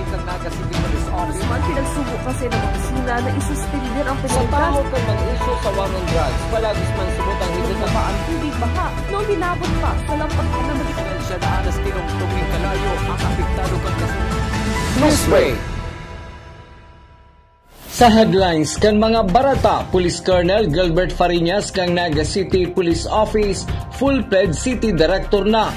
ng Naga City Police Office. Man pinagsubo kasi ng opisina na isuspender ang Sa penalidad. tao kang mag-issue sa war on drugs, palagis man subot ang higit na Ang tubig baha nung hinabot pa sa lampas na magiging siya na anas tinong tuming kalayo ang apektado kang kasunod. Newsway. Sa headlines kan mga barata, Police Colonel Gilbert Fariñas kang Naga City Police Office full-fledged City Director na.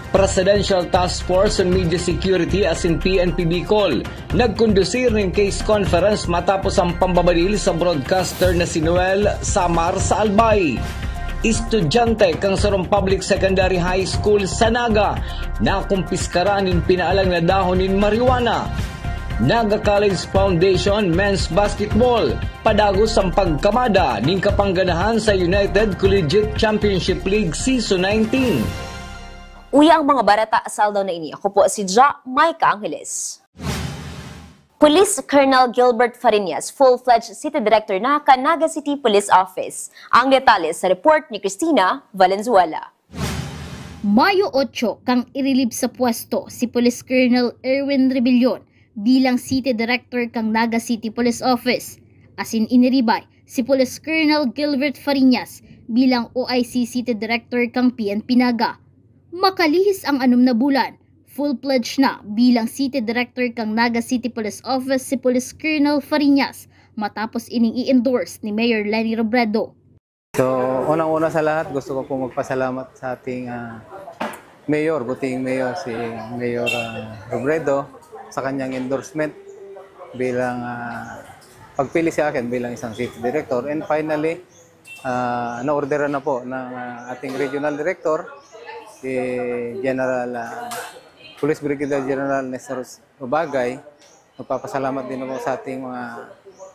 Presidential Task Force on Media Security as in PNP Bicol nagkondusir ng case conference matapos ang pambabadil sa broadcaster na si Noel Samar sa Albay. Estudyante kang Sorong Public Secondary High School sa Naga na kumpiskaranin pinaalang na dahonin marijuana. Naga College Foundation Men's Basketball padagos ang pagkamada ning kapangganahan sa United Collegiate Championship League Season 19. Uyang mga barata asal daw na ini. Ako po si Ja Maika Angeles. Police Colonel Gilbert Fariñas, full-fledged City Director na Naga City Police Office. Ang detalye sa report ni Cristina Valenzuela. Mayo 8 kang irilib sa pwesto si Police Colonel Erwin Rebellion bilang City Director kang Naga City Police Office. Asin iniribay si Police Colonel Gilbert Fariñas bilang OIC City Director kang PNP Naga. Makalihis ang 6 na bulan, full-pledged na bilang City Director kang Naga City Police Office si Police Colonel Fariñas matapos ining i-endorse ni Mayor Lenny Robredo. So, unang-una sa lahat, gusto ko po magpasalamat sa ating Mayor, buting Mayor, si Mayor Robredo, sa kanyang endorsement bilang pagpili sa akin bilang isang City Director. And finally, na-orderan na po ng ating Regional Director, si General Police Brigadier General Nestor Ubagay. Magpapasalamat din po sa ating mga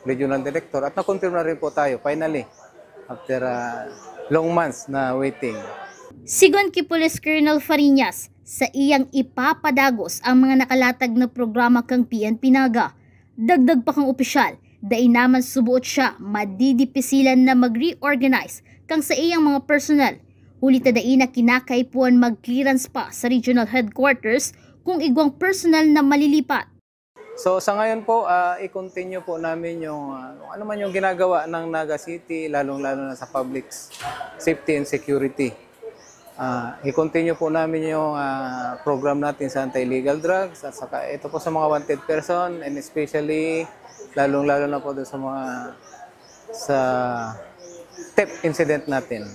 Regional Director at na-confirm na rin po tayo finally after long months na waiting. Sigon kay Police Colonel Fariñas, sa iyang ipapadagos ang mga nakalatag na programa kang PNP Naga. Dagdag pa kang opisyal, dahil naman subuot siya madidipisilan na mag-reorganize kang sa iyang mga personal. Huli tadain na kinakaipuan mag-clearance pa sa regional headquarters kung igwang personal na malilipat. So sa ngayon po, i-continue po namin yung ano man yung ginagawa ng Naga City, lalong-lalo na sa public safety and security. I-continue po namin yung program natin sa anti-illegal drugs at saka ito po sa mga wanted person and especially lalong-lalo na po doon sa mga theft incident natin.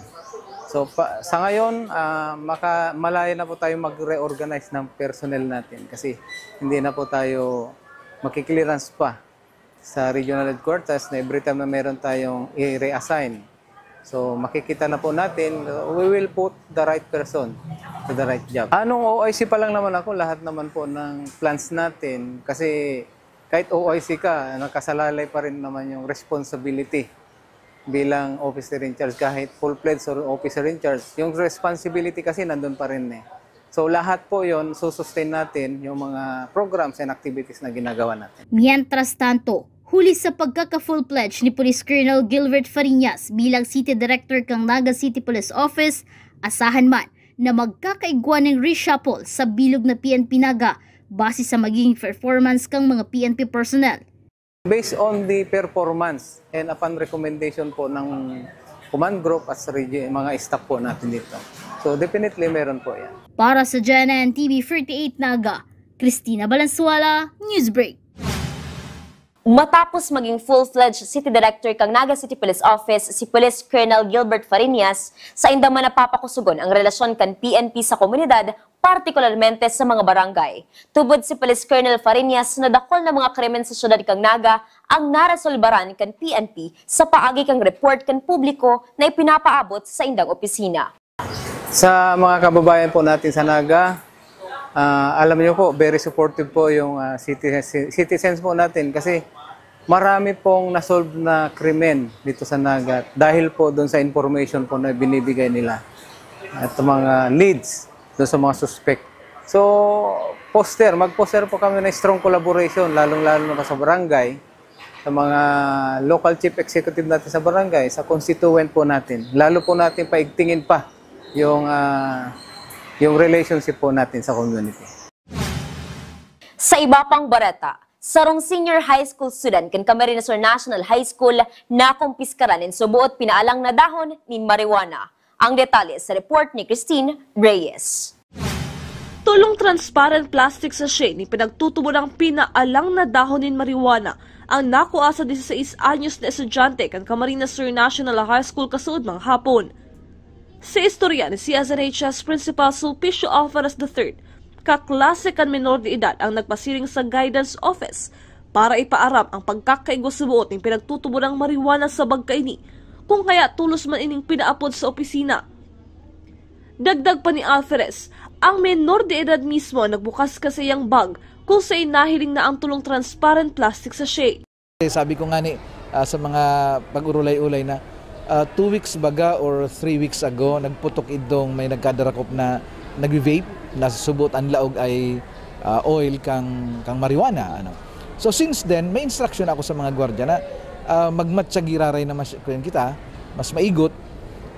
So sa ngayon, malaya na po tayo mag-reorganize ng personnel natin kasi hindi na po tayo makiklearance pa sa regional headquarters na every time na meron tayong i-reassign. So makikita na po natin, we will put the right person to the right job. Anong OIC pa lang naman ako, lahat naman po ng plans natin kasi kahit OIC ka, nakasalalay pa rin naman yung responsibility bilang officer in charge, kahit full-fledged or officer in charge. Yung responsibility kasi nandun pa rin eh. So lahat po yon susustain natin yung mga programs and activities na ginagawa natin. Mientras tanto, huli sa pagkaka-full-pledge ni Police Colonel Gilbert Fariñas bilang City Director kang Naga City Police Office, asahan man na magkakaigwan ng reshuffle sa bilog na PNP Naga base sa magiging performance kang mga PNP personnel. Based on the performance and upon recommendation po ng command group at sa mga staff po natin dito. So definitely meron po yan. Para sa JNN TV 38 Naga, Cristina Valenzuela, Newsbreak. Matapos maging full-fledged City Director kang Naga City Police Office si Police Colonel Gilbert Fariñas, sa indaman napapakusugon ang relasyon kan PNP sa komunidad, partikularmente sa mga barangay. Tubod si Police Colonel Fariñas na dakol na mga krimen sa syudad kang Naga ang narasolbaran kan PNP sa paagi kang report kan publiko na ipinapaabot sa indang opisina. Sa mga kababayan po natin sa Naga, alam niyo po, very supportive po yung citizens po natin kasi marami pong nasolve na krimen dito sa Naga dahil po doon sa information po na binibigay nila at mga leads doon sa mga suspect. So, mag-poster po kami ng strong collaboration lalong-lalo na sa barangay, sa mga local chief executive natin sa barangay, sa constituent po natin. Lalo po natin paigtingin pa yung relationship po natin sa community. Sa iba pang barata, sarong senior high school student kan Camarines Sur National High School na kumpiskaran in subuot pinaalang na dahon ni marijuana. Ang detalye sa report ni Christine Reyes. Tulong transparent plastic sachet ni pinagtutubo ng pinaalang na dahon ni marijuana ang nakuha sa 16 anyos na estudyante kan Camarines Sur National High School kasuod mga hapon. Sa istorya ni CSNHS Principal Sulpicio Alvarez III, kaklase kan menor de edad ang nagpasiring sa guidance office para ipaaram ang pagkakaigo sa buot ng pinagtutubo ng marijuana sa bagkaini kung kaya tulos man ining pinaapod sa opisina. Dagdag pa ni Alvarez, ang menor de edad mismo nagbukas kasi yung bag kung sa'y nahiling na ang tulong transparent plastic sachet. Sabi ko nga ni sa mga pag-urulay-ulay na 2 weeks baga or 3 weeks ago nagputok idong may nagkadarakop na nag-vape na subot ang laog ay oil kang marijuana ano. So since then may instruction ako sa mga gwardiya na magmatsa giraray na mas kita mas maigot,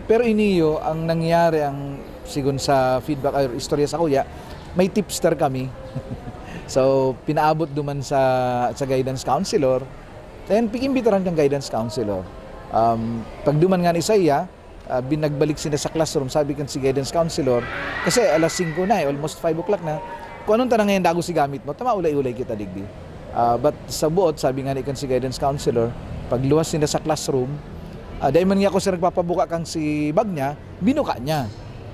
pero iniyo ang nangyari ang sigon sa feedback or istorya sa kuya, may tipster kami. So pinaabot duman sa guidance counselor, then pikimbitaran kang guidance counselor. Pag duman nga ni Isaiah, binagbalik sila sa classroom, sabi kan si guidance counselor, kasi alas 5 na almost 5 o'clock na, kung anong tanang ngayon dago si gamit mo, tama ulay-ulay kita digdi. But sa buot, sabi nga ni kan si guidance counselor, pag luwas nila sa classroom, dahil man nga ako sa nagpapabuka kang si bag niya, binuka niya.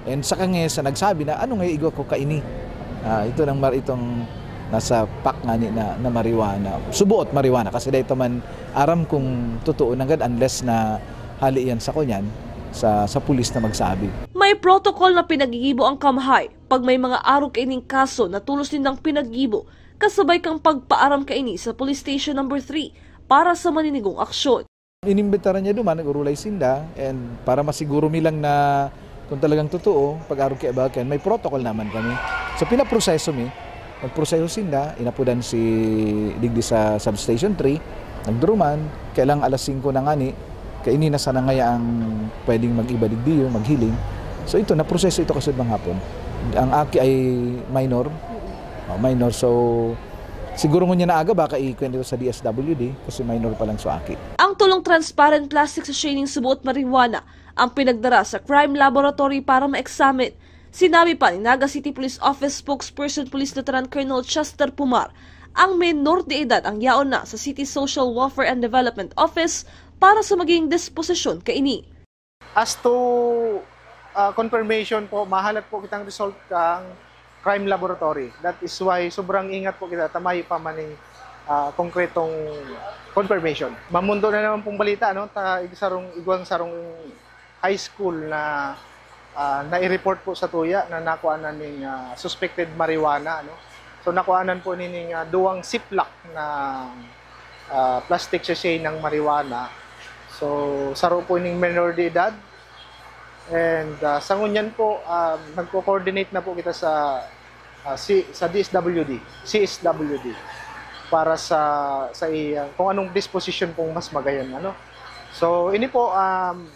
And sa kanya sa nagsabi na, ano nga igo ko kaini? Ito nang itong nasa pack nga ni na marijuana. Subuot marijuana kasi dahil man aram kung totoo nagad unless na hali yan sa kunyan sa pulis na magsabi. May protocol na pinagigibo ang kamhay pag may mga araw kaining kaso na tulos din ng pinagibo kasabay kang pagpaaram kaini sa police station number 3 para sa maninigong aksyon. Inimbitaran niya duman, nag-urulay sinda, and para masiguro milang na kung talagang totoo, pag-araw kay Abakan, may protocol naman kami. So pinaproseso mi, nagproseso sinda, inapudan si digdi sa substation 3, nagduruman, kailang alas 5 na ngani, kaini na sana ngaya ang pwedeng mag-iba digdiyo, maghiling. So ito, naproseso ito kasi bang hapon. Ang aki ay minor, so siguro ngunyan na aga baka ikwento sa DSWD kasi minor pa lang sa aki. Ang tulong transparent plastic sachet ng subuot marijuana ang pinagdara sa crime laboratory para ma-examine. Sinabi pa ni Naga City Police Office spokesperson Police Lieutenant Colonel Chester Pumar, ang menor de edad ang yaon na sa City Social Welfare and Development Office para sa maging disposisyon kaini. As to confirmation po, mahalat po kitang result kang crime laboratory. That is why sobrang ingat po kita, tamay pa maning konkretong confirmation. Mamundo na naman pong balita, no? Igwang sarong high school na nai-report po sa tuya na nakuanan ng suspected marijuana. No? So nakuanan po nining duwang ziplock na plastic sachet ng marijuana. So saro po ning minor de edad. And sa ngunyan po, nagko-coordinate na po kita sa CSWD para sa kung anong disposition pong mas magayon. Ano? So ini po,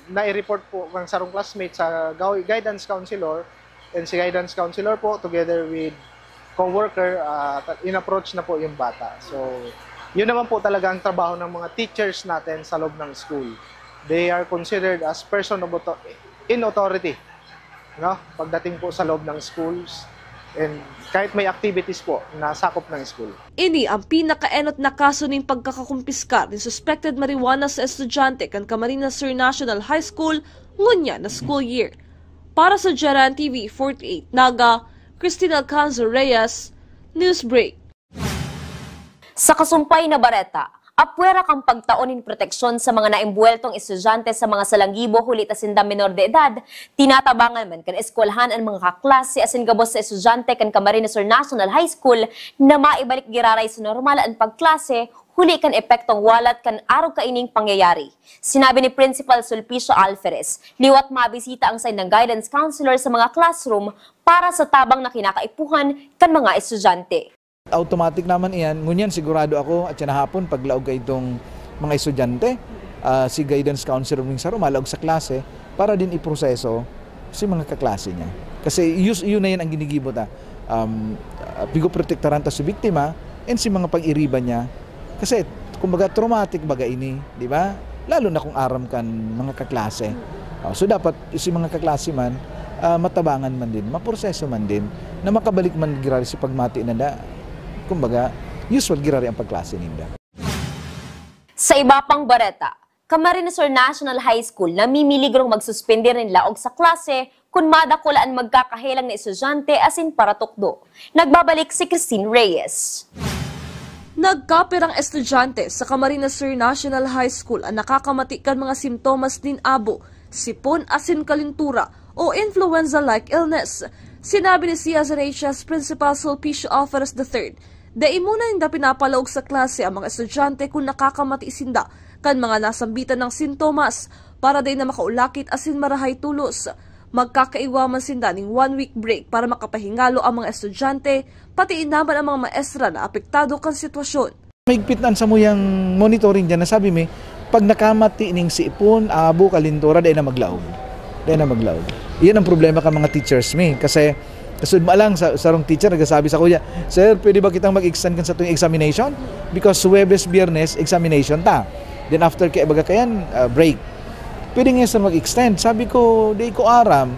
nai-report po ng sarong classmate sa guidance counselor, and si guidance counselor po together with co-worker, in-approach na po yung bata. So yun naman po talaga ang trabaho ng mga teachers natin sa loob ng school. They are considered as person in authority, no? Pagdating po sa loob ng schools, and kahit may activities po na sakop ng school. Ini ang pinakaenot na kaso ng pagkakakumpiskar ng suspected marijuana sa estudyante kan Camarines Sur National High School ngunya na school year. Para sa Jaran TV 48 Naga, Cristina Alcanzo Reyes, Newsbreak. Sa kasumpay na bareta, apwera kang pagtaonin proteksyon sa mga naimbueltong estudyante sa mga salanggibo huli ta sinda menor de edad, tinatabangan man kan eskwelahan ang mga kaklase asin gabos sa estudyante kan Camarines Sur National High School na maibalik giraray sa normal ang pagklase huli kan epektong walat kan araw kaining pangyayari. Sinabi ni Principal Sulpicio Alvarez, liwat mabisita ang sign ng guidance counselor sa mga classroom para sa tabang na kinakaipuhan kan mga estudyante. Automatic naman iyan, ngunyan sigurado ako at yan hapon paglaog kay itong mga estudyante, si guidance counselor ng saro malaog sa klase para din iproseso si mga kaklase niya. Kasi yun na yan ang ginigibot. Bigo protektaran ta si biktima, and si mga pag-iriba niya. Kasi, kumbaga, traumatic baga ini, di ba? Lalo na kung aram kan mga kaklase. So, dapat si mga kaklase man, matabangan man din, maproseso man din, na makabalik man girari si pagmati na da. Kumbaga, usual girari ang pagklase ninda. Sa iba pang bareta, Camarines Sur National High School namimiligrong magsuspende rin laog sa klase kung madakulaan magkakahilang na estudyante asin para tukdo. Nagbabalik si Christine Reyes. Nagkapirang estudyante sa Camarines Sur National High School ang nakakamatikan mga simptomas din abo, sipon asin kalintura o influenza-like illness. Sinabi ni CSNHS Principal Sulpicio Alvarez III, daimuna ninda pinapalaog sa klase ang mga estudyante kung nakakamati isinda kan mga nasambitan ng sintomas para din na makaulakit asin marahay tulos. Magkakaiwaman sinda ning 1-week break para makapahingalo ang mga estudyante, pati inaman ang mga maestra na apektado kan sitwasyon. Mahigpitan sa muyang monitoring dyan, nasabi mi, pag nakamati ning sipon, abo, kalintura, dahil na maglaog. Iyan ang problema ka mga teachers mi, kasi kasud maalang sa sarong teacher nagsasabi sa kuya, sir, pwede ba kitang mag-extend kan sa tuwing examination? Because Huwebes, Biyernes, examination ta. Then after kaya baga kayan, break. Pwede nga sir mag-extend. Sabi ko, di ko aram,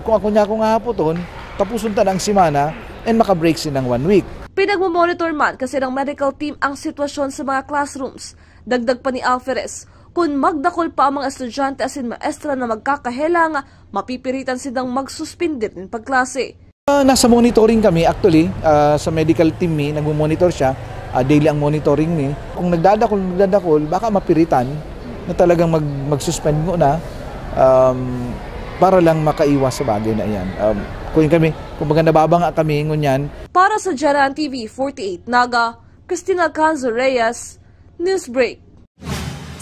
kung ako niya akong hapoton, tapusun ta ng simana, and maka-break sin ng 1 week. Pinagmamonitor man kasi ng medical team ang sitwasyon sa mga classrooms. Dagdag pa ni Alvarez, kung magdakol pa ang mga estudyante asin maestra na magkakahelang, mapipiritan silang magsuspindir ng pagklase. Nasa monitoring kami actually, sa medical team mi, nagmo-monitor siya, daily ang monitoring mi. Kung nagdadakol, baka mapiritan na talagang mag-suspend mo na para lang makaiwas sa bagay na yan. Kung baga nababanga kami ngunyan. Para sa Jaran TV 48 Naga, Cristina Canzo Reyes, Newsbreak.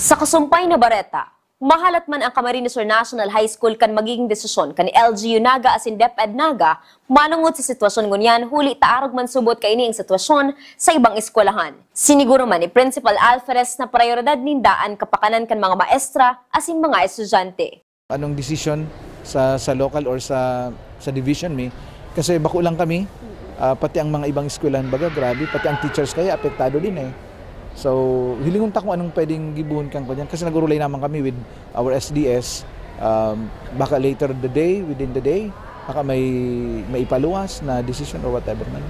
Sa kasumpay na bareta, mahalat man ang Camarines Sur National High School kan magiging desisyon kan LGU Naga asin DepEd Naga, manungod sa sitwasyon ngunyan, huli taarog man subot kaini ang sitwasyon sa ibang eskwelahan. Siniguro man ni Principal Alvarez na prioridad nindaan kapakanan kan mga maestra asin mga estudyante. Anong decision sa local or sa division mi? Kasi bako lang kami, pati ang mga ibang eskwelahan baga, grabe, pati ang teachers kaya apektado din eh. So, hilingon ta kung anong pwedeng gibuhon kang kanyan. Kasi nagurulay naman kami with our SDS. Baka later within the day, baka may ipaluwas na decision or whatever man.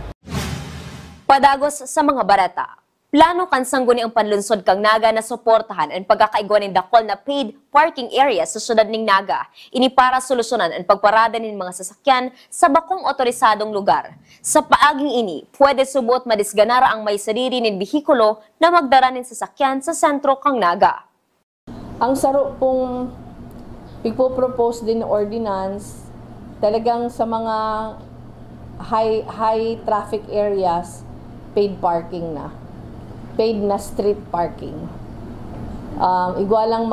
Padagos sa mga barata, plano kan sangguni ang panlunsod kang Naga na suportahan ang pagkakaigwa ng dakol na paid parking area sa syudad ning Naga. Ini para solusyonan ang pagparada ng mga sasakyan sa bakong otorisadong lugar. Sa paaging ini, pwede subot madisganara ang may sarili ng bihikulo na magdara ng sasakyan sa sentro kang Naga. Ang saro pong ipopropose din ordinance talagang sa mga high traffic areas, paid parking na. Paid na street parking. Igwalang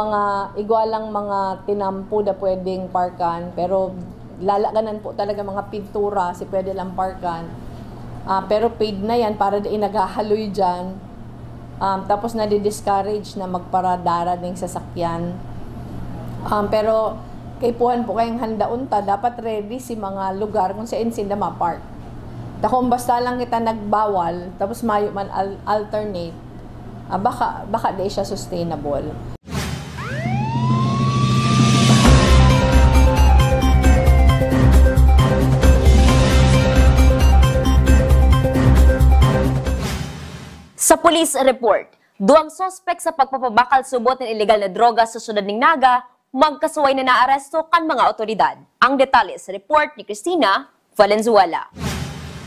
mga tinampo na pwedeng parkan, pero lalaganan po talaga mga pintura si pwede lang parkan. Pero paid na yan para di nagahaloy dyan. Tapos nadi-discourage na magparadara ng sasakyan. Pero kay puhan po kayong handaon ta, dapat ready si mga lugar kung saan sila ma-park. Kung basta lang kita nagbawal, tapos mayo man alternate, baka di siya sustainable. Sa police report, duwang sospek sa pagpapabakal subot ng illegal na droga sa syudad ng Naga, magkasuway na naaresto kan mga otoridad. Ang detalye sa report ni Cristina Valenzuela.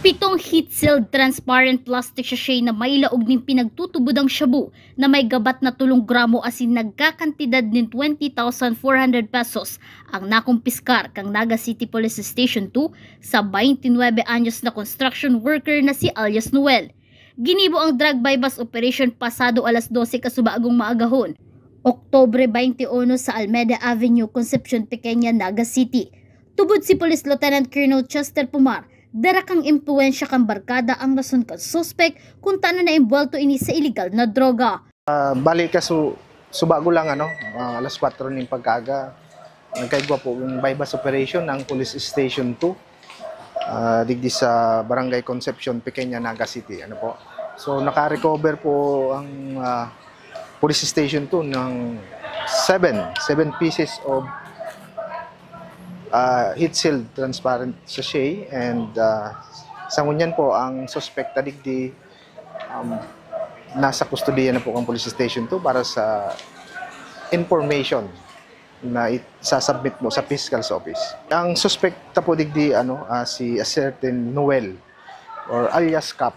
7 heat-sealed transparent plastic sachet na may laog ng pinagtutubodang shabu na may gabat na 3 gramo asin nagkakantidad ng 20,400 pesos ang nakumpiskar kang Naga City Police Station 2 sa 29 anyos na construction worker na si alias Noel. Ginibo ang drug bypass operation pasado alas 12 kasubagong maagahon, Oktubre 21 sa Almeida Avenue, Concepcion Pequeña, Naga City. Tubod si Police Lieutenant Colonel Chester Pumar, dara kang impluensya kang barkada ang rason ka suspect kung taano na imbwelto ini sa illegal na droga. Balik ka subago lang alas 4 ng pagkaga. Nagkaigwa po yung bypass operation ng Police Station 2. digdi sa Barangay Concepcion, Pequeña, Naga City. Ano po? So naka-recover po ang Police Station 2 ng 7 pieces of heat-sealed transparent sachet, and sa ngunyan po ang suspect digdi nasa kustodiya na po ang Police Station 2 para sa information na isasubmit mo sa Fiscal's Office. Ang suspect po digdi si a certain Noel or alias Cap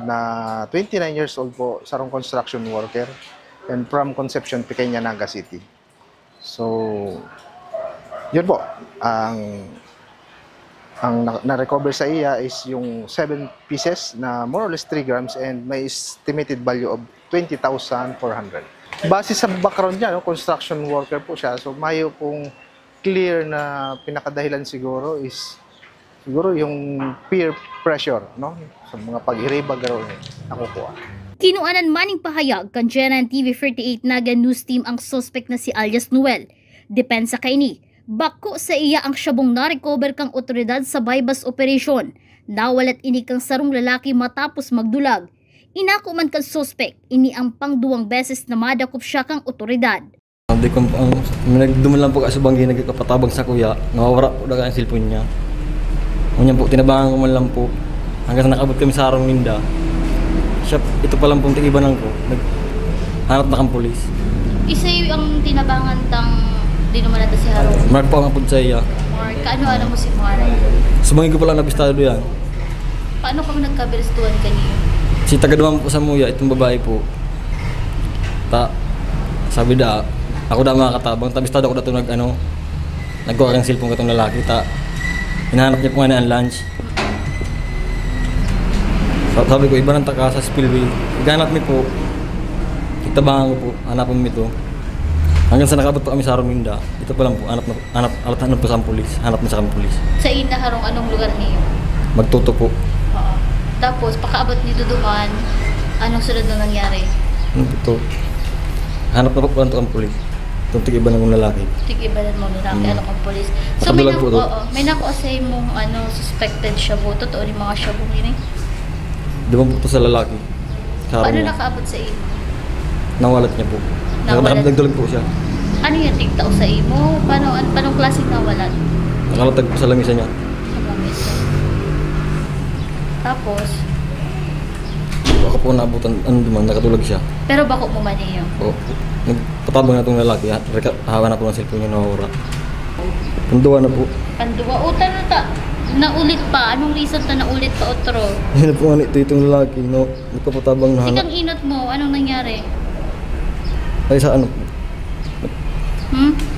na 29 years old po, sarong construction worker and from Concepcion, Pequeña, Naga City. So yun po, ang na-recover sa iya is yung 7 pieces na more or less 3 grams and may estimated value of 20,400. Base sa background niya, construction worker po siya. So mayo pong clear na pinakadahilan siguro is siguro yung peer pressure, no? Sa mga pag-iribag nakukuha. Kinuanan maning pahayag kan Genan TV38 Naga News Team ang suspect na si alias Noel. Depensa kay ni, bako sa iya ang syabong na-recover kang otoridad sa bypass operation. Nawalat ini kang sarong lalaki matapos magdulag. Inako man kang suspect, ini ang pangduwang beses na madakop siya kang otoridad. Hindi ko nagduman lang po kasi banggi nagkapatabang sa kuya, nawawara po daga ang cellphone niya. Ganyan po, tinabangan ko man lang po hanggang sa nakabot kami sa Arong Linda. Siya, ito pa lang pong tigibanan ko, naghanap na kang polis. Isa ang tinabangan tang di naman natin si Haro. Mark po ang apod sa iya. Mark, kaano mo si Mark? Sumangin ko pa lang napistado yan. Paano kami nagkaberestuhan kaniyo? Si tagaduman po sa muya, itong babae po. Sabi da, ako da makakatabang, tabistado ako da ito nagkuha kang cellphone ko itong lalaki. Hinahanap niya po nga na ang lunch. Sabi ko, iba ng taka sa spillway. Iganap mi po, kitabangan ko po, hanapin mi ito. Hanggang sa nakabot po kami sa Rominda, ito pa lang po, hanap po sa pulis, hanap na sa pulis. Sa ina harong anong lugar niyo? Magtuto po. Oo. Tapos, pakaabot ni Duduman, anong sunod na nangyari? Ito, hanap na po lang ito ang pulis. Itong tig-iba ng lalaki. Tig-iba ng mga lalaki, ano kang polis. So, Nakadulag po ito. may nakuasay mong suspected shabu, totoo ni mga shabu yun eh? Di ba po ito sa lalaki? Sa Paano niya. nakaabot sa imo? Nawalat niya po. Nawalat? Nagdulag po siya. Ano yung tigtaw sa imo? Paano klaseng nawalan? Nakalatag po sa lamisa niya. Tapos, Ako po naabutan, nakatulog siya. pero bako mo man iyo. O, nagpatabang na itong lalaki. Hawa na po ng cellphone niya, nawawala. Punduwa na po. Panduwa, utan na ta. Naulit pa. Anong reason ta naulit pa otro? Yun na po nga itong lalaki, no? Nagpapatabang na hanap. Sikang inot mo, anong nangyari? Ay sa ano po?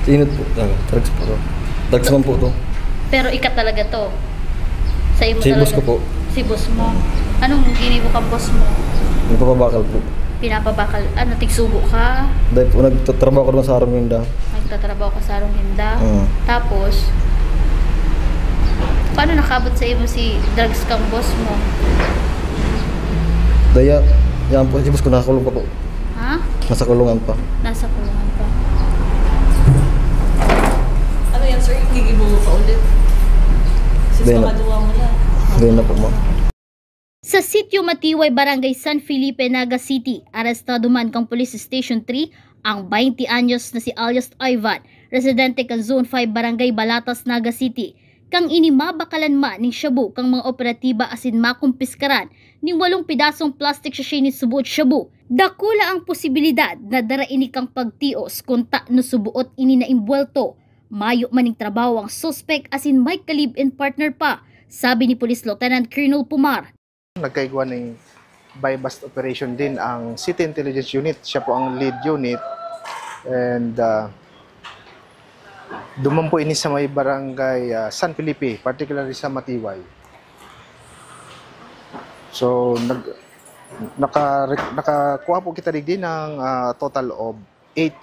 Sinot po. Drugs po to. Drugs man po to. Pero ikat talaga to. Sa imo Si talaga. boss ko po. Si boss mo. Anong ginibo kang boss mo? Nagpapabakal po. Pinapabakal. Ano, tigsubo ka? Dahil po nagtatrabaho ko naman sa Arminda. Nagtatrabaho ka sa Arong Hinda. Tapos, Paano nakabot sa imo si drugs kang boss mo? Daya, yan po, si boss ko nakakulong pa po. Ha? Nasa kulungan pa. Nasa kulungan pa. Ano yan, sir? Gigibo mo pa ulit? Sis, Hindi na. makaduwa mo na. Hindi na po, ma'am. Sa sitio Matiway, Barangay San Felipe, Naga City, arestado man kang Police Station 3 ang 20 anyos na si alias Ivan, residente kang Zone 5 Barangay Balatas, Naga City, kang inimabakalan man ning shabu kang mga operatiba asin makumpiskaran ning 8 pidasong plastic sachet ni subuot shabu. Dakula ang posibilidad na dara ini kang pagtios kung ta no subuot ini na imbwelto. Mayo maning trabaho ang suspect asin may kalib-in partner pa, sabi ni Police Lieutenant Colonel Pumar. Nagkaigwa ng buy-bust operation din ang City Intelligence Unit. Siya po ang lead unit. And duman po ini sa may barangay San Felipe, particularly sa Matiway. So, nakakuha po kita din ng total of 8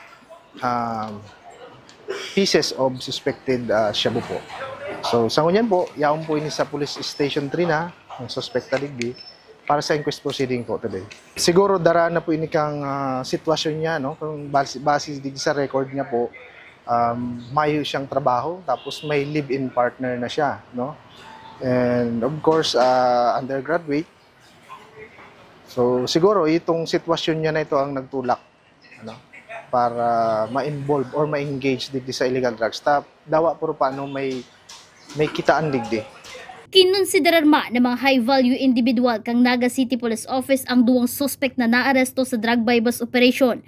pieces of suspected shabu po. So, sa ngunyan po, yaon po ini sa Police Station 3 na, ang suspected digdi, para sa inquest proceeding po today. Siguro daraan na po ini kang sitwasyon niya, no? Kung base digdi sa record niya po, mayo siyang trabaho, tapos may live-in partner na siya, no? and of course undergraduate. So siguro itong sitwasyon niya na ito ang nagtulak para ma-involve or ma-engage digdi sa illegal drugs. Dawa puro paano may kitaan digdi. Kinonsiderar ma ng mga high-value individual kang Naga City Police Office ang duwang suspect na naaresto sa drug bypass operation.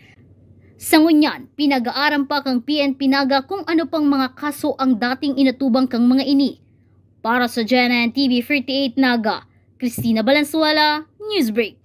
Sa ngunyan, pinag-aaram pa kang PNP Naga kung ano pang mga kaso ang dating inatubang kang mga ini. Para sa GNN TV 38 Naga, Cristina Valenzuela, Newsbreak.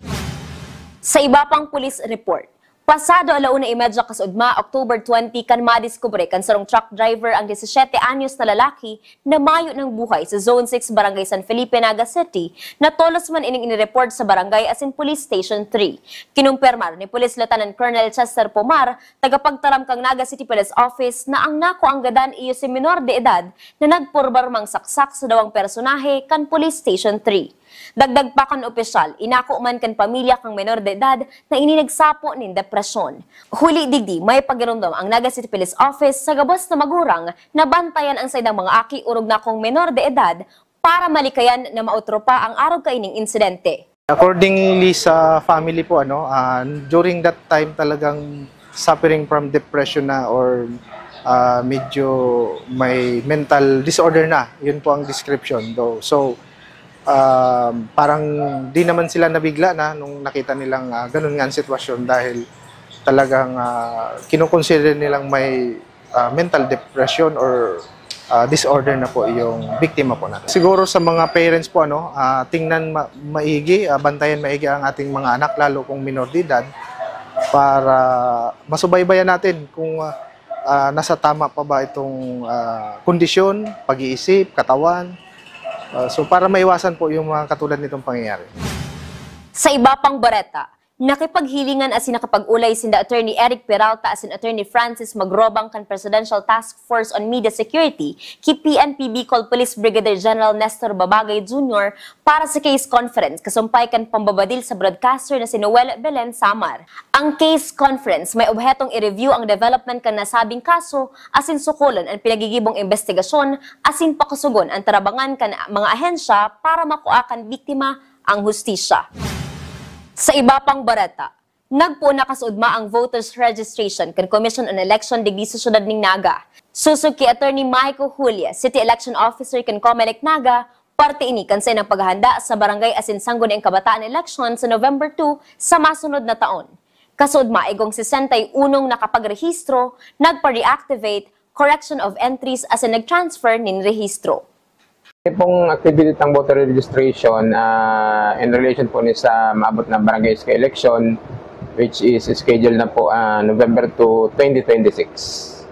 Sa iba pang police report, pasado 1:30 kasudma, October 20, kan madiskubre kan sarong truck driver ang 17 anyos na lalaki na mayo ng buhay sa Zone 6, Barangay San Felipe, Naga City, na tolos man ining inireport sa barangay as in Police Station 3. Kinumpirmar ni Police Lieutenant Colonel Chester Pomar, tagapagtaram kang Naga City Police Office, na ang nakuanggadan iyo si minor de edad na nagpurbar mang saksak sa dawang personahe kan Police Station 3. Dagdag pa kan opisyal, inako man kan pamilya kang menor de edad na ininagsapo nin depresyon. Huli digdi, may pagirundom ang Naga City Police Office sa gabos na magurang na bantayan ang saydang mga aki urog na kong menor de edad para malikayan na mautro pa ang araw kaining insidente. Accordingly sa family po, during that time talagang suffering from depression na or medyo may mental disorder na. Yun po ang description. So, parang di naman sila nabigla na nung nakita nilang ganun nga ang sitwasyon dahil talagang kinukonsider nilang may mental depression or disorder na po yung biktima po natin. Siguro sa mga parents po, tingnan maigi, bantayan maigi ang ating mga anak, lalo kung minor de edad, para masubaybayan natin kung nasa tama pa ba itong kondisyon, pag-iisip, katawan. So para maiwasan po yung mga katulad nitong pangyayari. Sa iba pang bareta, nakipaghilingan as nakapag-ulay sinda Attorney Eric Peralta as Attorney Francis Magrobang kan Presidential Task Force on Media Security ki PNP Bicol Police Brigadier General Nestor Babagay Jr. para sa case conference kasumpay kan pambabadil sa broadcaster na si Noel Belen Samar. Ang case conference may obhetong i-review ang development kan nasabing kaso asin sukulan ang pinagigibong investigasyon asin pakasugon ang tarabangan kan mga ahensya para makuha kan biktima ang hustisya. Sa iba pang bareta, nagpo na kasuudma ang voters registration kan Commission on Election digdi sa syudad ning Naga. Susug ki Attorney Michael Julia, City Election Officer kan Comelec Naga, parte ini kan sa inang paghahanda sa barangay asin sangguniang kabataan election sa November 2 sa masunod na taon. Kasuudma igong 61 nakapagrehistro, nagpa-reactivate, correction of entries asin nag-transfer nin rehistro. Pong activity ng voter registration in relation po ni sa maabot na barangay election which is scheduled na po November 2, 2026.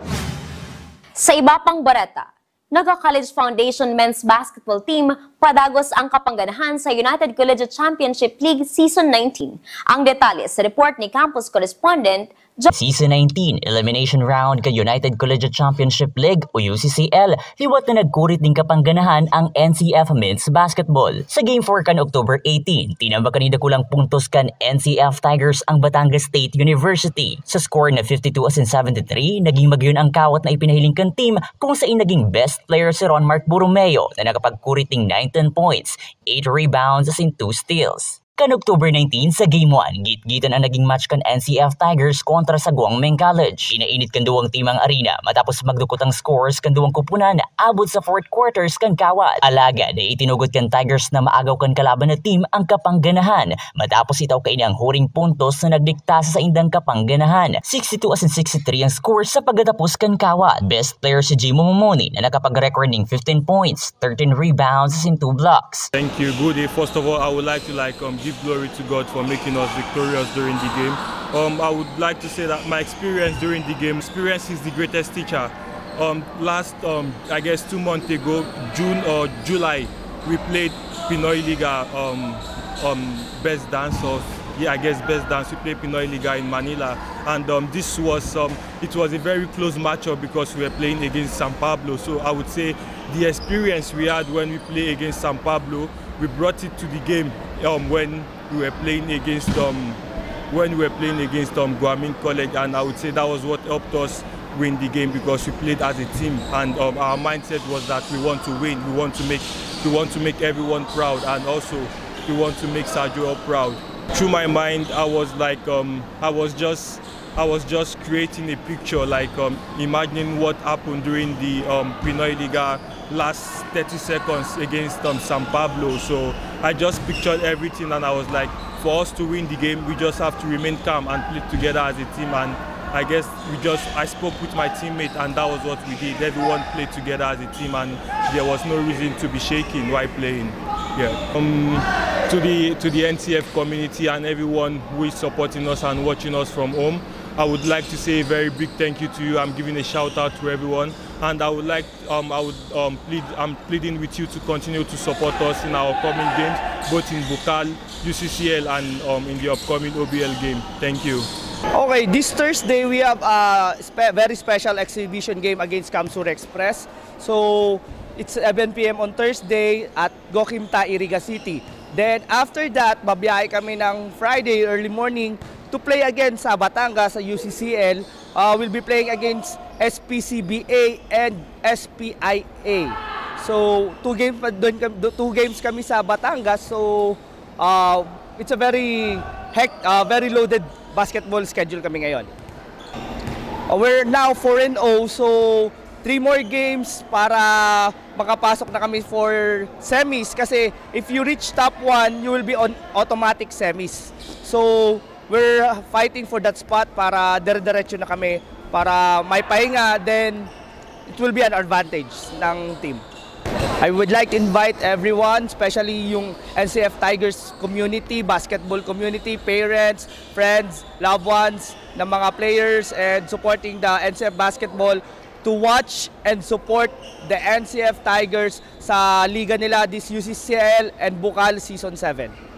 Sa iba pang bareta, Naga-College Foundation Men's Basketball Team padagos ang kapangganahan sa United Collegiate Championship League Season 19. Ang detalye sa report ni Campus Correspondent Season 19 Elimination Round ka United Collegiate Championship League o UCCL, liwat na nagkurit ng kapangganahan ang NCF Men's Basketball. Sa Game 4 kan October 18, tinambak kanida kulang puntos kan NCF Tigers ang Batangas State University. Sa score na 52-73, naging magyon ang kawat na ipinahiling kan team kung saan naging best player si Ron Mark Borromeo na nakapagkurit ng 19 points, 8 rebounds and 2 steals. Kan October 19 sa Game 1, git-gitan ang naging match kan NCF Tigers kontra sa Guangmeng College. Inainit kan duwang timang arena matapos magdukot ang scores kan duwang kupunan abot sa 4th quarters kan kawat. Alaga na itinugot kan Tigers na maagaw kan kalaban na team ang kapangganahan matapos itaw kaini ang huring puntos na nagdikta sa indang kapangganahan. 62-63 ang scores sa pagkatapos kan kawat. Best player si Jimo Momoni na nakapag-record ng 15 points, 13 rebounds and 2 blocks. Thank you, Goody. First of all, I would like to give glory to God for making us victorious during the game. I would like to say that my experience during the game, experience is the greatest teacher. Last, I guess 2 months ago, June or July, we played Pinoy Liga best dance of, yeah, I guess best dance. We played Pinoy Liga in Manila, and this was it was a very close matchup because we were playing against San Pablo. So I would say the experience we had when we play against San Pablo, we brought it to the game when we were playing against Guangmeng College, and I would say that was what helped us win the game because we played as a team, and our mindset was that we want to win, we want to make we want to make everyone proud, and also we want to make Sergio proud. Through my mind, I was like, I was just creating a picture, like imagining what happened during the Pinoy Liga last 30 seconds against San Pablo. So I just pictured everything, and I was like, for us to win the game, we just have to remain calm and play together as a team. And I guess I spoke with my teammate, and that was what we did. Everyone played together as a team, and there was no reason to be shaking while playing. Yeah. To the NCF community and everyone who is supporting us and watching us from home, I would like to say a very big thank you to you. I'm giving a shout out to everyone, and I would like I'm pleading with you to continue to support us in our upcoming games, both in Bukal, UCCL, and in the upcoming OBL game. Thank you. Okay, this Thursday we have a very special exhibition game against Kamsur Express. So it's 7 PM on Thursday at Gokimta, Iriga City. Then after that, babiyahe kami ng Friday early morning to play again sa Batangas sa UCCL. We'll be playing against SPCBA and SPIA. So two games kami sa Batangas. So it's a very loaded basketball schedule kami ngayon. We're now 4-0, so 3 more games para makapasok na kami for semis. Kasi if you reach top 1, you will be on automatic semis. So we're fighting for that spot para dire-diretso na kami para may pahinga, then it will be an advantage ng team. I would like to invite everyone, especially yung NCF Tigers community, basketball community, parents, friends, loved ones ng mga players and supporting the NCF basketball to watch and support the NCF Tigers sa liga nila this UCCL and Bukal Season 7.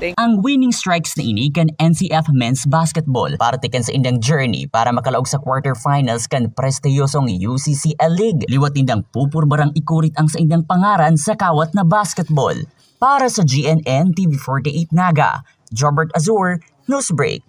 Ang winning strikes na ini kan NCF Men's Basketball para tikan sa indang journey para makalaog sa quarterfinals kan prestiyosong UCCL League. Liwat indang pupurbarang ikurit ang sa indang pangaran sa kawat na basketball. Para sa GNN TV48 Naga, Jobert Azur, Newsbreak.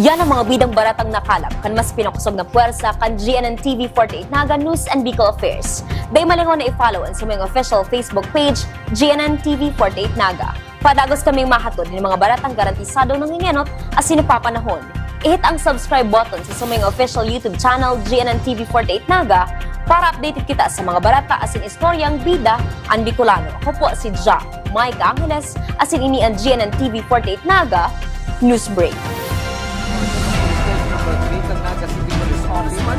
Yan ang mga bidang baratang nakalap kan mas pinakusog na puwersa kan GNN TV48 Naga News and Bicol Affairs. Day malingon na i-follow ang suming official Facebook page, GNN TV48 Naga. Padagos kaming mahatod ng mga baratang garantisado ng ingenot as sinapapanahon. I-hit ang subscribe button sa suming official YouTube channel, GNN TV48 Naga, para updated kita sa mga barata asin istoryang bida ang Bicolano. Ako po si Ja Mike Angeles, asin ini ang GNN TV48 Naga Newsbreak.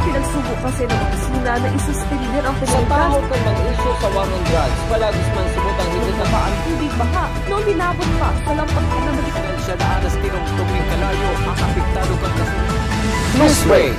Pinagsubo kasi ng opisina na isuspender ang Sa tao kang mag-issue sa war on drugs, palagis man subot ang hindi na ang tubig baha noong dinabot pa sa lampang pinamalitan. siya na anas tinong tuming kalayo ang apektado kang kasunod. Newsbreak.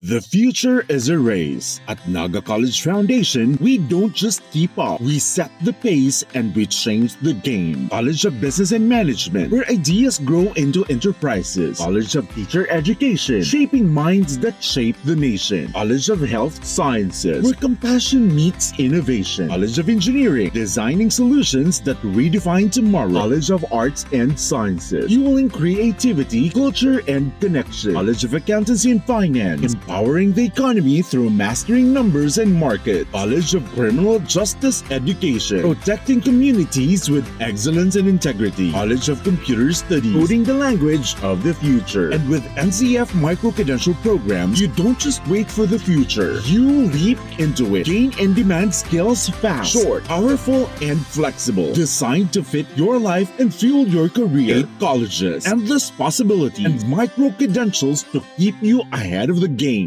The future is a race. At Naga College Foundation, we don't just keep up, we set the pace and we change the game. College of Business and Management, where ideas grow into enterprises. College of Teacher Education, shaping minds that shape the nation. College of Health Sciences, where compassion meets innovation. College of Engineering, designing solutions that redefine tomorrow. College of Arts and Sciences, fueling creativity, culture, and connection. College of Accountancy and Finance, empowering the economy through mastering numbers and market. College of Criminal Justice Education, protecting communities with excellence and integrity. College of Computer Studies, coding the language of the future. And with NCF micro-credential programs, you don't just wait for the future, you leap into it. Gain and demand skills fast, short, powerful, and flexible. Designed to fit your life and fuel your career. 8 colleges, endless possibilities, and micro-credentials to keep you ahead of the game.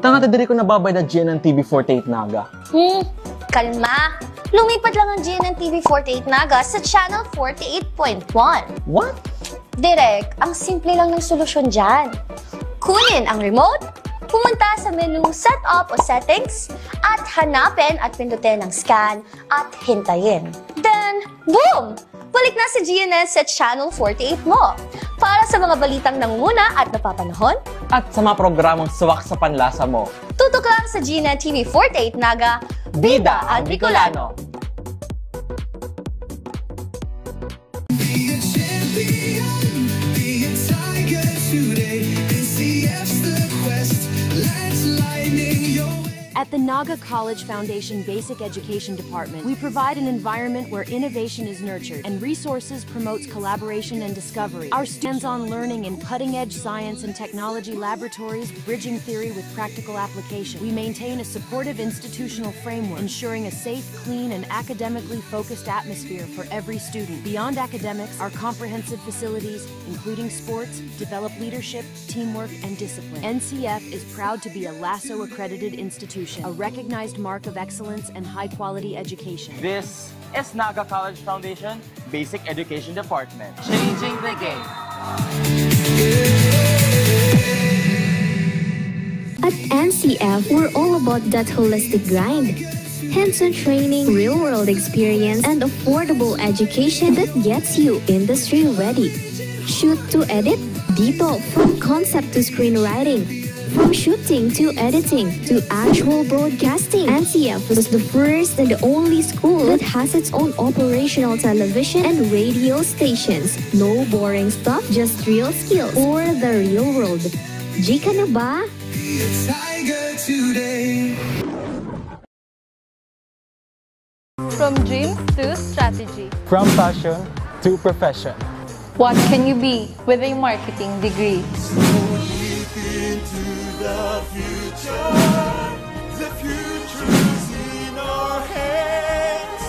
Tanga ta diri ko nababay na GNN TV48 Naga. Kalma. Lumipat lang ang GNN TV48 Naga sa channel 48.1. What? Direk, ang simple lang ng solusyon dyan. Kunin ang remote, pumunta sa menu Setup o Settings, at hanapin at pindutin ang Scan at hintayin. Then, boom! Balik na si GNN sa Channel 48 mo. Para sa mga balitang nanguna at napapanahon, at sa mga programang swak sa panlasa mo. Tutok lang sa GNN TV48 Naga, Bida ang Bicolano. Be a tiger today, NCF's the quest. Let's At the Naga College Foundation Basic Education Department, we provide an environment where innovation is nurtured and resources promotes collaboration and discovery. Our hands-on learning in cutting-edge science and technology laboratories, bridging theory with practical application. We maintain a supportive institutional framework, ensuring a safe, clean, and academically focused atmosphere for every student. Beyond academics, our comprehensive facilities, including sports, develop leadership, teamwork, and discipline. NCF is proud to be a LASSO-accredited institution, a recognized mark of excellence and high-quality education. This is Naga College Foundation Basic Education Department, changing the game. At NCF, we're all about that holistic grind. Hands-on training, real-world experience, and affordable education that gets you industry-ready. Shoot to edit, dito from concept to screenwriting. From shooting to editing to actual broadcasting, NCF was the first and the only school that has its own operational television and radio stations. No boring stuff, just real skills for the real world. Jika na ba? From dreams to strategy. From passion to profession. What can you be with a marketing degree? The future's in our hands.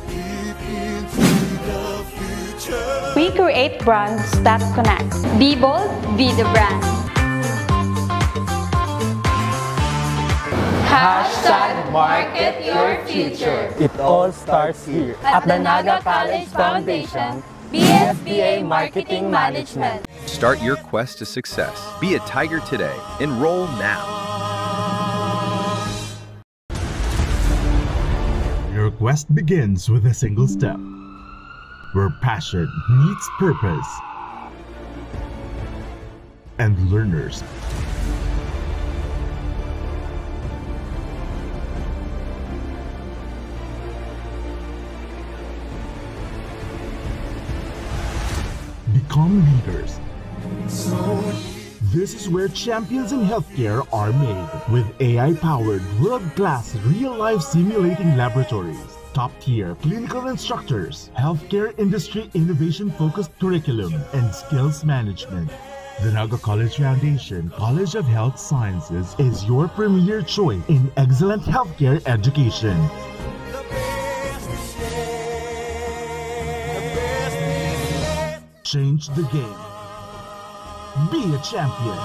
Deep into the future. We create brands that connect. Be bold, be the brand. Hashtag market your future. It all starts here At the Naga College Foundation, BSBA Marketing Management. Start your quest to success. Be a Tiger today. Enroll now. Your quest begins with a single step, where passion meets purpose, and learners become leaders. This is where champions in healthcare are made, with AI-powered, world-class, real-life simulating laboratories, top-tier clinical instructors, healthcare industry innovation-focused curriculum, and skills management. The Naga College Foundation College of Health Sciences is your premier choice in excellent healthcare education. Change the game. Be a champion.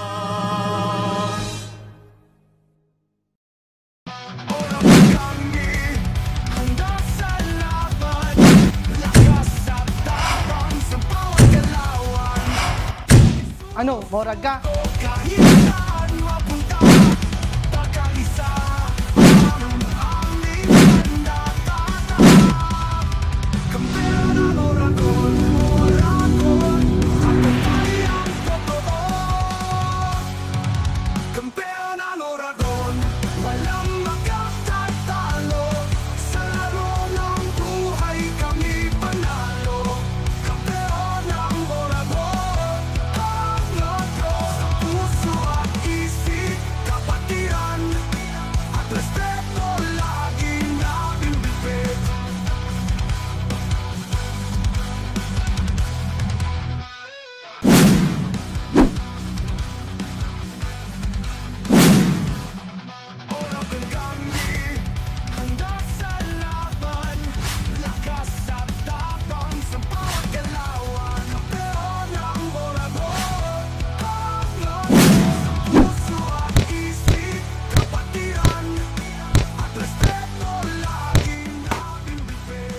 Ano, Moraga?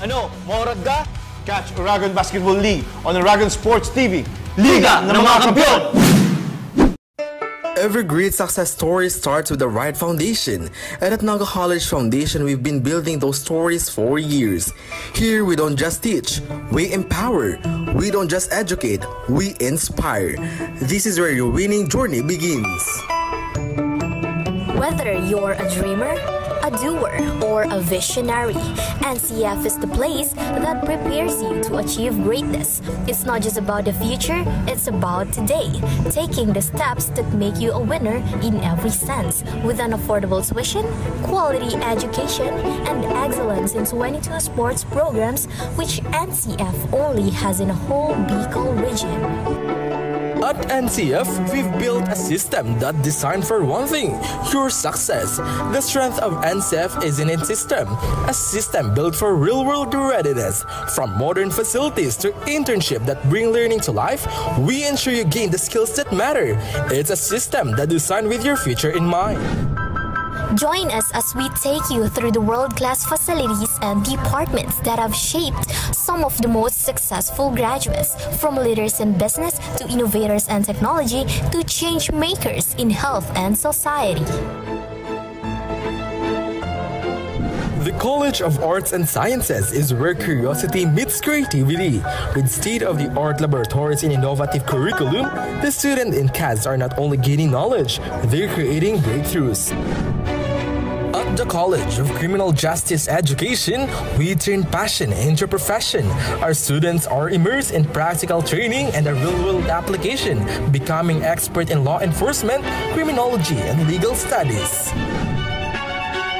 Ano, Moraga? Catch Uragon Basketball League on Uragon Sports TV. Liga ng mga Kampiyon! Every great success story starts with the right foundation. And at Naga College Foundation, we've been building those stories for years. Here, we don't just teach, we empower. We don't just educate, we inspire. This is where your winning journey begins. Whether you're a dreamer, a doer, or a visionary, NCF is the place that prepares you to achieve greatness. It's not just about the future, it's about today, taking the steps that make you a winner in every sense, with an affordable tuition, quality education, and excellence in 22 sports programs, which NCF only has in a whole Bicol region. At NCF, we've built a system that's designed for one thing, your success. The strength of NCF is in its system, a system built for real-world readiness. From modern facilities to internship that bring learning to life, we ensure you gain the skills that matter. It's a system that's designed with your future in mind. Join us as we take you through the world-class facilities and departments that have shaped some of the most successful graduates, from leaders in business to innovators and technology to change makers in health and society. The College of Arts and Sciences is where curiosity meets creativity. With state-of-the-art laboratories and innovative curriculum, the students in CAS are not only gaining knowledge, they're creating breakthroughs. At the College of Criminal Justice Education, we turn passion into profession. Our students are immersed in practical training and a real-world application, becoming expert in law enforcement, criminology, and legal studies.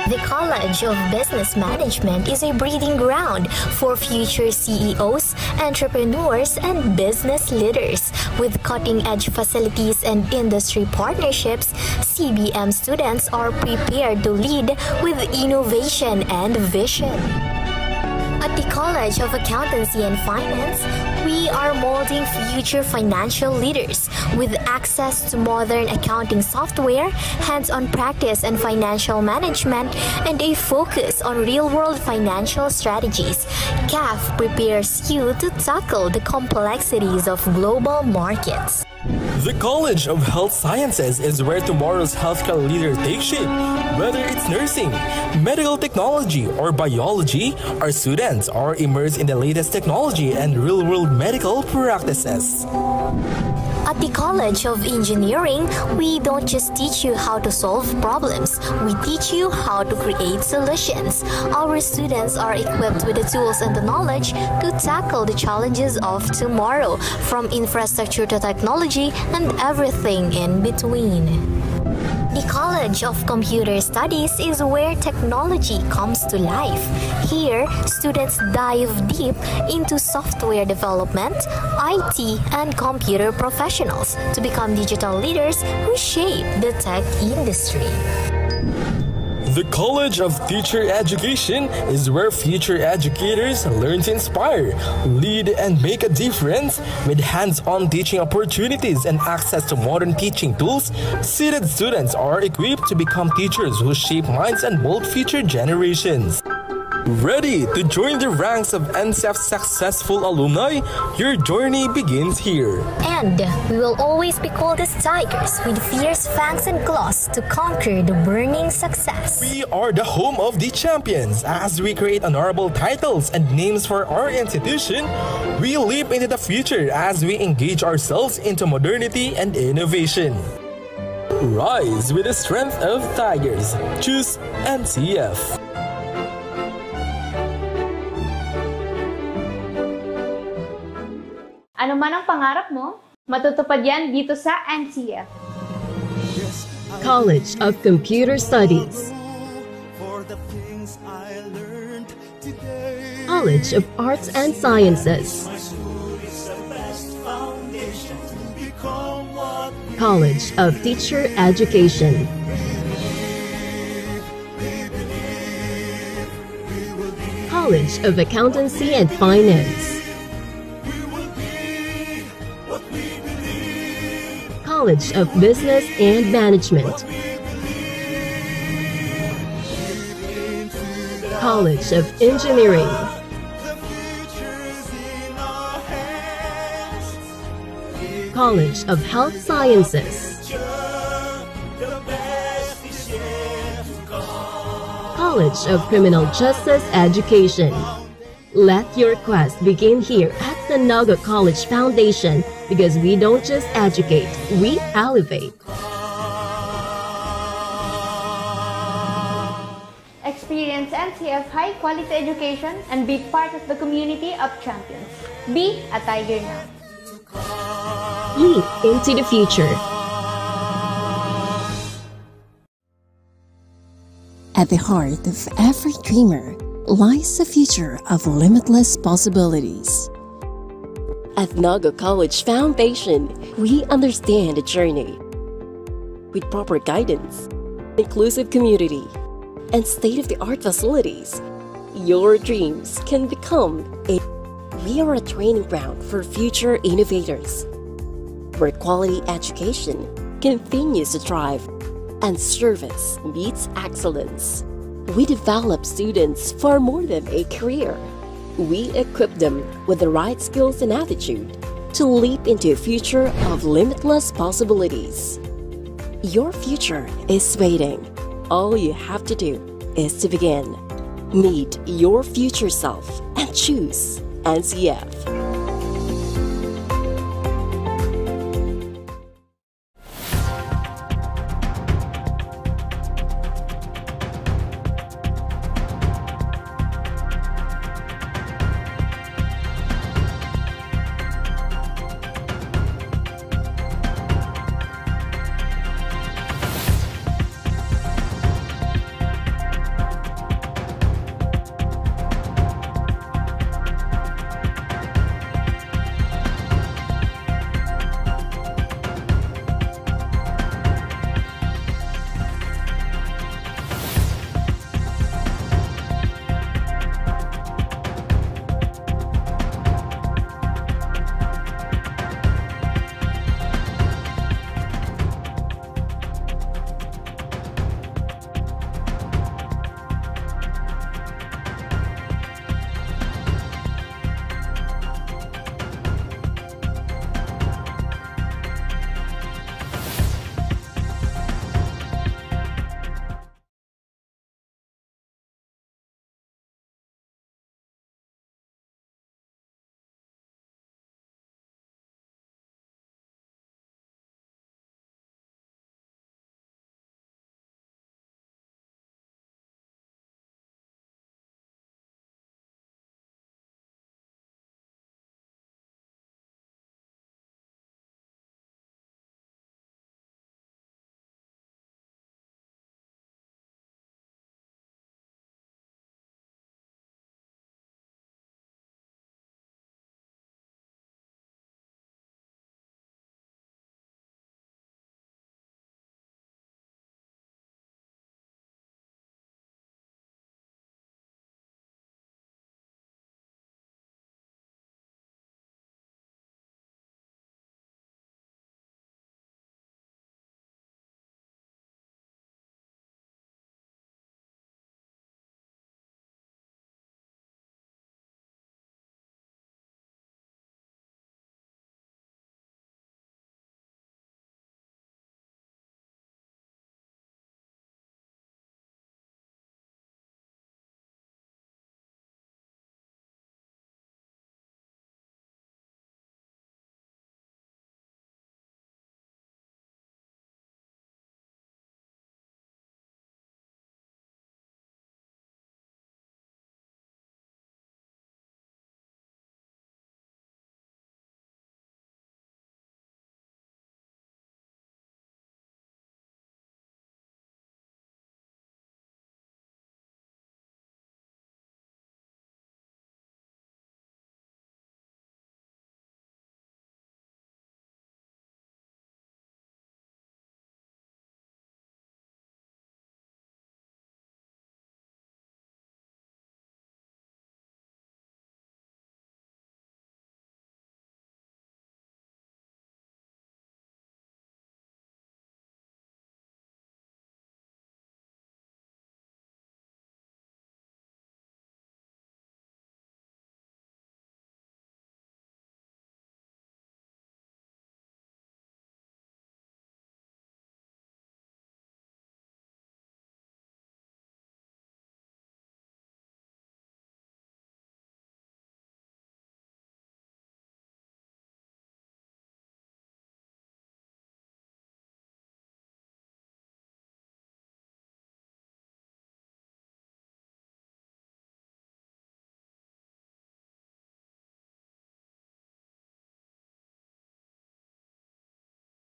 The College of Business Management is a breeding ground for future CEOs, entrepreneurs, and business leaders. With cutting-edge facilities and industry partnerships, CBM students are prepared to lead with innovation and vision. At the College of Accountancy and Finance, we are molding future financial leaders with access to modern accounting software, hands-on practice and financial management, and a focus on real-world financial strategies. CAF prepares you to tackle the complexities of global markets. The College of Health Sciences is where tomorrow's healthcare leader takes shape. Whether it's nursing, medical technology, or biology, our students are immersed in the latest technology and real-world medical practices. At the College of Engineering, we don't just teach you how to solve problems, we teach you how to create solutions. Our students are equipped with the tools and the knowledge to tackle the challenges of tomorrow, from infrastructure to technology and everything in between. The College of Computer Studies is where technology comes to life. Here, students dive deep into software development, IT, and computer professionals to become digital leaders who shape the tech industry. The College of Teacher Education is where future educators learn to inspire, lead, and make a difference. With hands-on teaching opportunities and access to modern teaching tools, seated students are equipped to become teachers who shape minds and mold future generations. Ready to join the ranks of NCF's successful alumni? Your journey begins here. And we will always be called as tigers with fierce fangs and claws to conquer the burning success. We are the home of the champions. As we create honorable titles and names for our institution, we leap into the future as we engage ourselves into modernity and innovation. Rise with the strength of tigers. Choose NCF. Ano man ang pangarap mo, matutupad yan dito sa NCF. College of Computer Studies, College of Arts and Sciences, College of Teacher Education, College of Accountancy and Finance, College of Business and Management, College of Engineering, College of Health Sciences, College of Criminal Justice Education. Let your quest begin here at the Naga College Foundation, because we don't just educate, we elevate. NCF high-quality education and be part of the community of champions. Be a Tiger now. Leap into the future. At the heart of every dreamer lies the future of limitless possibilities. At Naga College Foundation, we understand the journey. With proper guidance, inclusive community, and state-of-the-art facilities, your dreams can become a... We are a training ground for future innovators, where quality education continues to thrive and service meets excellence. We develop students for more than a career. We equip them with the right skills and attitude to leap into a future of limitless possibilities. Your future is waiting. All you have to do is to begin. Meet your future self and choose NCF.